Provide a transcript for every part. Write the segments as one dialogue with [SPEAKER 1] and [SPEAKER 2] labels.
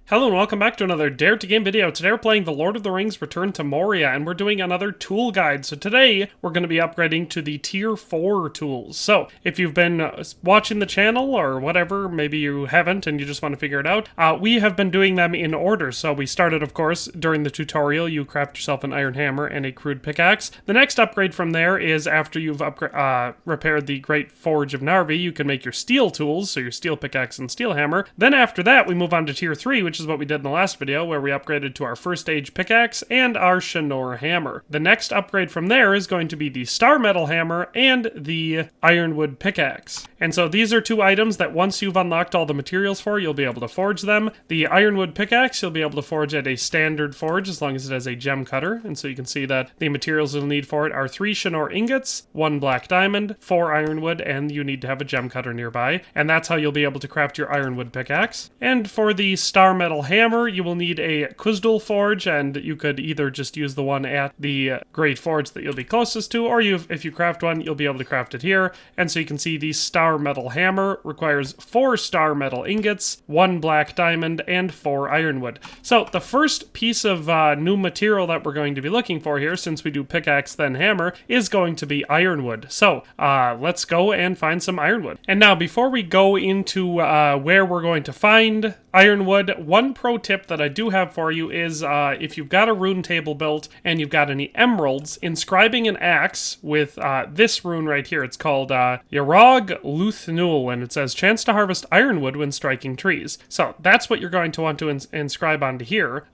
[SPEAKER 1] Hello and welcome back to another Dare to Game video. Today we're playing The Lord of the Rings Return to Moria, and we're doing another tool guide. So today we're going to be upgrading to the tier 4 tools. So if you've been watching the channel or whatever, maybe you haven't and you just want to figure it out, we have been doing them in order. So we started, of course, during the tutorial, you craft yourself an iron hammer and a crude pickaxe. The next upgrade from there is after you've repaired the Great Forge of Narvi, you can make your steel tools, so your steel pickaxe and steel hammer. Then after that, we move on to tier 3, which is what we did in the last video, where we upgraded to our first age pickaxe and our Shinor hammer. The next upgrade from there is going to be the star metal hammer and the Ironwood Pickaxe. And so these are two items that once you've unlocked all the materials for, you'll be able to forge them. The Ironwood Pickaxe, you'll be able to forge at a standard forge as long as it has a gem cutter. And so you can see that the materials you'll need for it are 3 Shinor ingots, 1 black diamond, 4 ironwood, and you need to have a gem cutter nearby. And that's how you'll be able to craft your Ironwood Pickaxe. And for the star metal hammer, you will need a Kuzdul forge, and you could either just use the one at the Great Forge that you'll be closest to, or if you craft one, you'll be able to craft it here. And so you can see the star metal hammer requires 4 star metal ingots, 1 black diamond, and 4 ironwood. So the first piece of new material that we're going to be looking for here, since we do pickaxe then hammer, is going to be ironwood. So let's go and find some ironwood. And now before we go into where we're going to find ironwood, one pro tip that I do have for you is if you've got a rune table built and you've got any emeralds, inscribing an axe with this rune right here. It's called Yarog Luthnul, and it says chance to harvest ironwood when striking trees. So that's what you're going to want to inscribe onto here,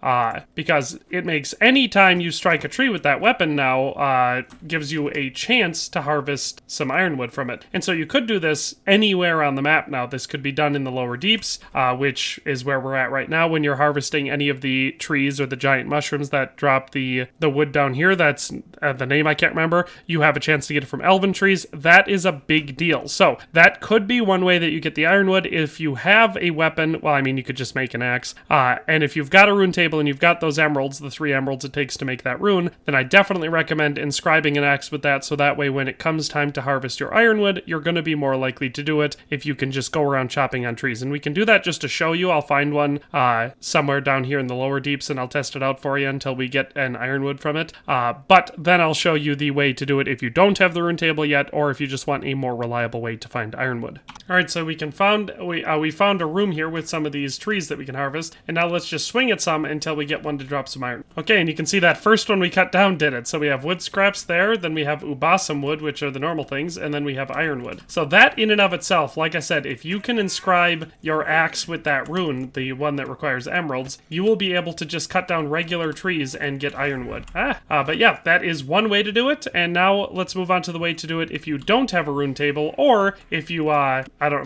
[SPEAKER 1] because it makes any time you strike a tree with that weapon now, gives you a chance to harvest some ironwood from it. And so you could do this anywhere on the map now. This could be done in the lower deeps, which is where we're at right now when you're harvesting any of the trees or the giant mushrooms that drop the wood down here. That's the name I can't remember. You have a chance to get it from elven trees. That is a big deal. So that could be one way that you get the ironwood. If you have a weapon, well, I mean, you could just make an axe. And if you've got a rune table and you've got those emeralds, the 3 emeralds it takes to make that rune, then I definitely recommend inscribing an axe with that, so that way when it comes time to harvest your ironwood, you're going to be more likely to do it if you can just go around chopping on trees. And we can do that just to show you. I'll find one somewhere down here in the lower deeps and I'll test it out for you until we get an ironwood from it. But then I'll show you the way to do it if you don't have the rune table yet, or if you just want a more reliable way to find ironwood. Alright, so we found a room here with some of these trees that we can harvest, and now let's just swing at some until we get one to drop some iron. Okay, and you can see that first one we cut down did it. So we have wood scraps there, then we have ubasum wood, which are the normal things, and then we have ironwood. So that in and of itself, like I said, if you can inscribe your axe with that rune, the one that requires emeralds, you will be able to just cut down regular trees and get ironwood. But yeah, that is one way to do it. And now let's move on to the way to do it if you don't have a rune table, or if you,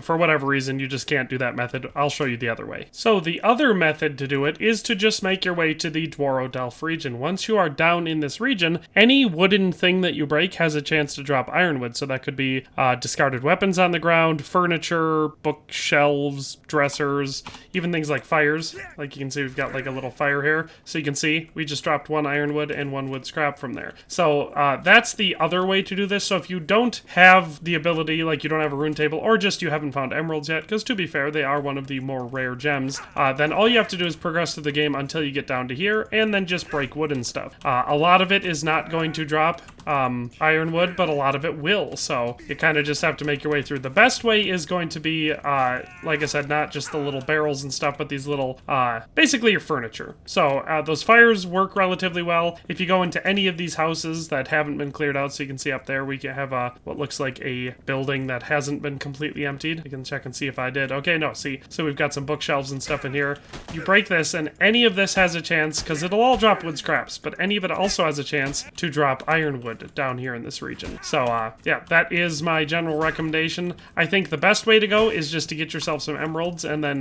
[SPEAKER 1] for whatever reason, you just can't do that method. I'll show you the other way. So the other method to do it is to just make your way to the Dworodelf region. Once you are down in this region, any wooden thing that you break has a chance to drop ironwood. So that could be discarded weapons on the ground, furniture, bookshelves, dressers, even things like fires. Like you can see, we've got like a little fire here. So you can see we just dropped 1 ironwood and 1 wood scrap from there. So that's the other way to do this. So if you don't have the ability, like you don't have a rune table, or just you haven't found emeralds yet, because to be fair, they are one of the more rare gems, then all you have to do is progress through the game until you get down to here, and then just break wood and stuff. A lot of it is not going to drop ironwood, but a lot of it will. So you kind of just have to make your way through. The best way is going to be, like I said, not just the little barrels and stuff, but these little, basically your furniture. So those fires work relatively well. If you go into any of these houses that haven't been cleared out, so you can see up there, we can have what looks like a building that hasn't been completely emptied. You can check and see if I did. Okay, no, see. So we've got some bookshelves and stuff in here. You break this, and any of this has a chance, because it'll all drop wood scraps, but any of it also has a chance to drop ironwood down here in this region. So, yeah, that is my general recommendation. I think the best way to go is just to get yourself some emeralds, and then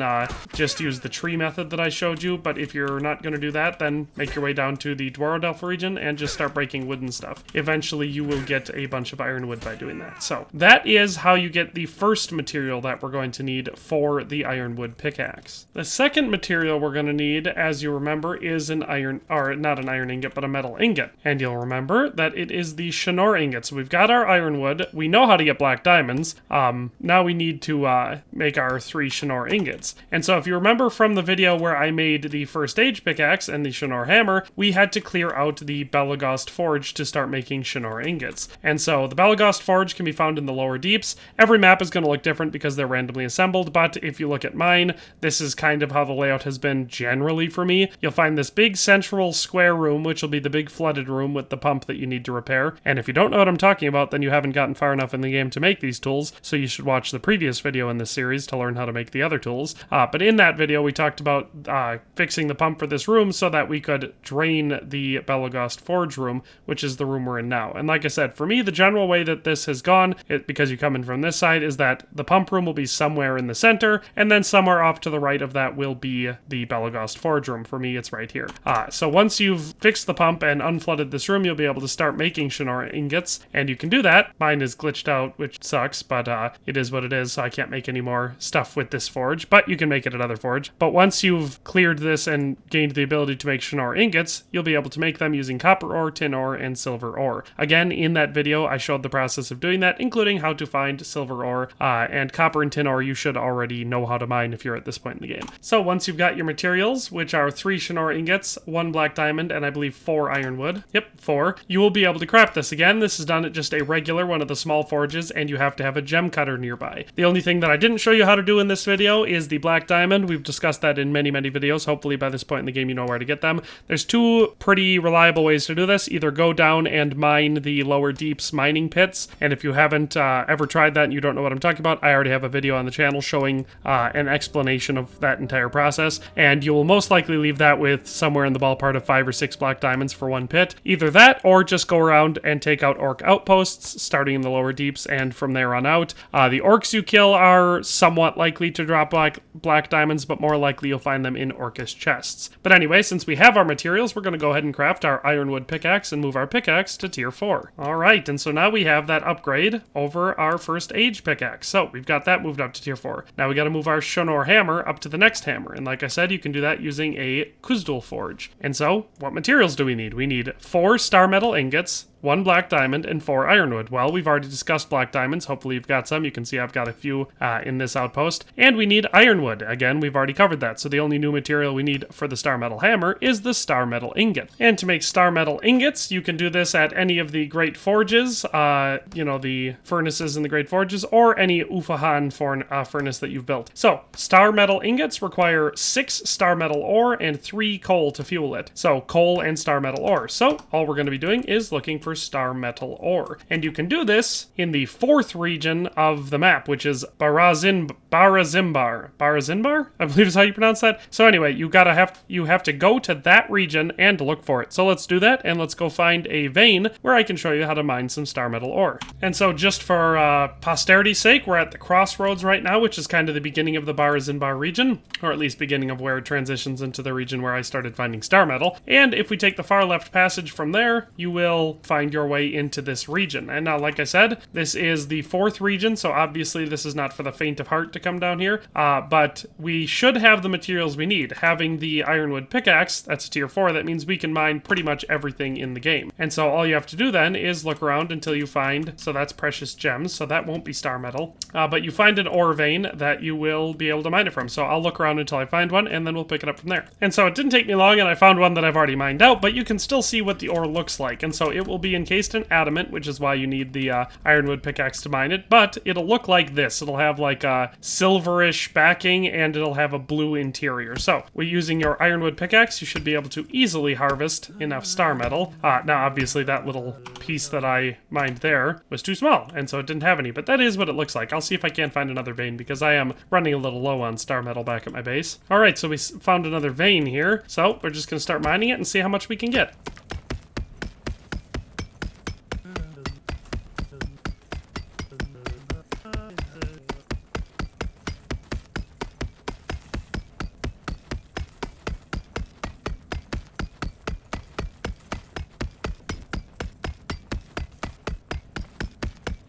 [SPEAKER 1] just use the tree method that I showed you. But if you're not going to do that, then make your way down to the Dworodelf region and just start breaking wood and stuff. Eventually, you will get a bunch of ironwood by doing that. So that is how you get the first material that we're going to need for the Ironwood Pickaxe. The second material we're going to need, as you remember, is an iron, or not an iron ingot, but a metal ingot. And you'll remember that it is the Shinor ingot. So we've got our ironwood. We know how to get black diamonds. Now we need to make our 3 Shinor ingots. And so if you remember from from the video where I made the first age pickaxe and the Shinnor hammer, we had to clear out the Belagost forge to start making Shinnor ingots. And so the Belagost forge can be found in the lower deeps. Every map is going to look different because they're randomly assembled, but if you look at mine, this is kind of how the layout has been generally for me. You'll find this big central square room, which will be the big flooded room with the pump that you need to repair. And if you don't know what I'm talking about, then you haven't gotten far enough in the game to make these tools, so you should watch the previous video in this series to learn how to make the other tools. But in that video, we talked about fixing the pump for this room so that we could drain the Belagost forge room, which is the room we're in now. And like I said, for me, the general way that this has gone, because you come in from this side, is that the pump room will be somewhere in the center, and then somewhere off to the right of that will be the Belagost forge room. For me, it's right here. So once you've fixed the pump and unflooded this room, you'll be able to start making Shinnor ingots, and you can do that. Mine is glitched out, which sucks, but it is what it is, so I can't make any more stuff with this forge, but you can make it at other forge. But once you've cleared this and gained the ability to make Shinnor ingots, you'll be able to make them using copper ore, tin ore, and silver ore. Again, in that video, I showed the process of doing that, including how to find silver ore, and copper and tin ore you should already know how to mine if you're at this point in the game. So once you've got your materials, which are 3 Shinnor ingots, 1 black diamond, and I believe 4 ironwood, yep, 4, you will be able to craft this. Again, this is done at just a regular one of the small forges, and you have to have a gem cutter nearby. The only thing that I didn't show you how to do in this video is the black diamond. We've discussed that in many videos. Hopefully by this point in the game you know where to get them. There's 2 pretty reliable ways to do this. Either go down and mine the lower deeps mining pits, and if you haven't ever tried that and you don't know what I'm talking about, I already have a video on the channel showing an explanation of that entire process, and you will most likely leave that with somewhere in the ballpark of 5 or 6 black diamonds for 1 pit. Either that, or just go around and take out orc outposts, starting in the lower deeps, and from there on out. The orcs you kill are somewhat likely to drop black diamonds, but more likely you'll find them in orcish chests. But anyway, since we have our materials, we're going to go ahead and craft our Ironwood Pickaxe and move our pickaxe to tier 4. Alright, and so now we have that upgrade over our first age pickaxe. So we've got that moved up to tier 4. Now we got to move our Shinnor hammer up to the next hammer, and like I said, you can do that using a Kuzdul forge. And so, what materials do we need? We need 4 star metal ingots, 1 black diamond, and 4 ironwood. Well, we've already discussed black diamonds. Hopefully you've got some. You can see I've got a few in this outpost. And we need ironwood. Again, we've already covered that. So the only new material we need for the star metal hammer is the star metal ingot. And to make star metal ingots, you can do this at any of the great forges, the furnaces in the great forges, or any Ufahan furnace that you've built. So, star metal ingots require 6 star metal ore and 3 coal to fuel it. So, coal and star metal ore. So, all we're going to be doing is looking for star metal ore. And you can do this in the 4th region of the map, which is Barazimbar. Barazimbar? I believe is how you pronounce that. So anyway, you have to go to that region and look for it. So let's do that, and let's go find a vein where I can show you how to mine some star metal ore. And so just for posterity's sake, we're at the crossroads right now, which is kind of the beginning of the Barazimbar region, or at least beginning of where it transitions into the region where I started finding star metal. And if we take the far left passage from there, you will find your way into this region. And now, like I said, this is the 4th region, so obviously this is not for the faint of heart to come down here, but we should have the materials we need. Having the Ironwood Pickaxe, that's a tier 4, that means we can mine pretty much everything in the game. And so all you have to do then is look around until you find, so that's precious gems, so that won't be star metal, but you find an ore vein that you will be able to mine it from. So I'll look around until I find one, and then we'll pick it up from there. And so it didn't take me long, and I found one that I've already mined out, but you can still see what the ore looks like. And so it will be encased in adamant, which is why you need the Ironwood Pickaxe to mine it, but it'll look like this. It'll have like a silverish backing, and it'll have a blue interior. So, using your Ironwood Pickaxe, you should be able to easily harvest enough star metal. Now, obviously, that little piece that I mined there was too small, and so it didn't have any, but that is what it looks like. I'll see if I can find another vein, because I am running a little low on star metal back at my base. Alright, so we found another vein here, so we're just going to start mining it and see how much we can get.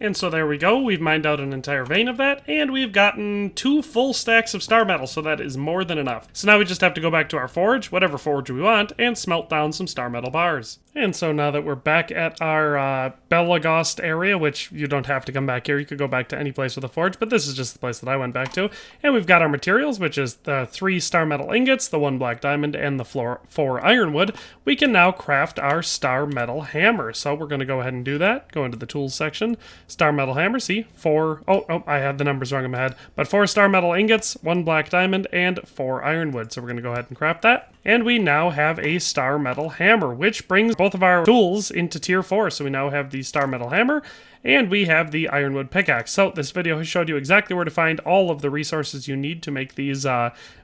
[SPEAKER 1] And so there we go, we've mined out an entire vein of that, and we've gotten 2 full stacks of star metal, so that is more than enough. So now we just have to go back to our forge, whatever forge we want, and smelt down some star metal bars. And so now that we're back at our Belagost area, which you don't have to come back here, you could go back to any place with a forge, but this is just the place that I went back to. And we've got our materials, which is the 3 star metal ingots, the 1 black diamond, and the 4 ironwood. We can now craft our star metal hammer. So we're going to go ahead and do that. Go into the tools section. Star metal hammer, see, 4, oh, I had the numbers wrong in my head, but 4 star metal ingots, 1 black diamond, and 4 ironwood. So we're going to go ahead and craft that. And we now have a star metal hammer, which brings both of our tools into tier 4. So we now have the star metal hammer and we have the Ironwood Pickaxe. So this video has showed you exactly where to find all of the resources you need to make these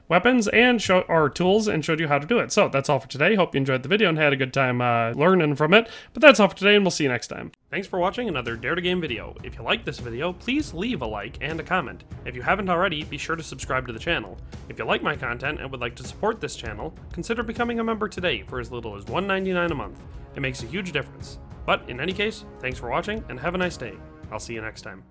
[SPEAKER 1] weapons and tools, and showed you how to do it. So that's all for today. Hope you enjoyed the video and had a good time learning from it. But that's all for today, and we'll see you next time. Thanks for watching another Dare to Game video. If you liked this video, please leave a like and a comment. If you haven't already, be sure to subscribe to the channel. If you like my content and would like to support this channel, consider becoming a member today for as little as $1.99 a month. It makes a huge difference. But in any case, thanks for watching and have a nice day. I'll see you next time.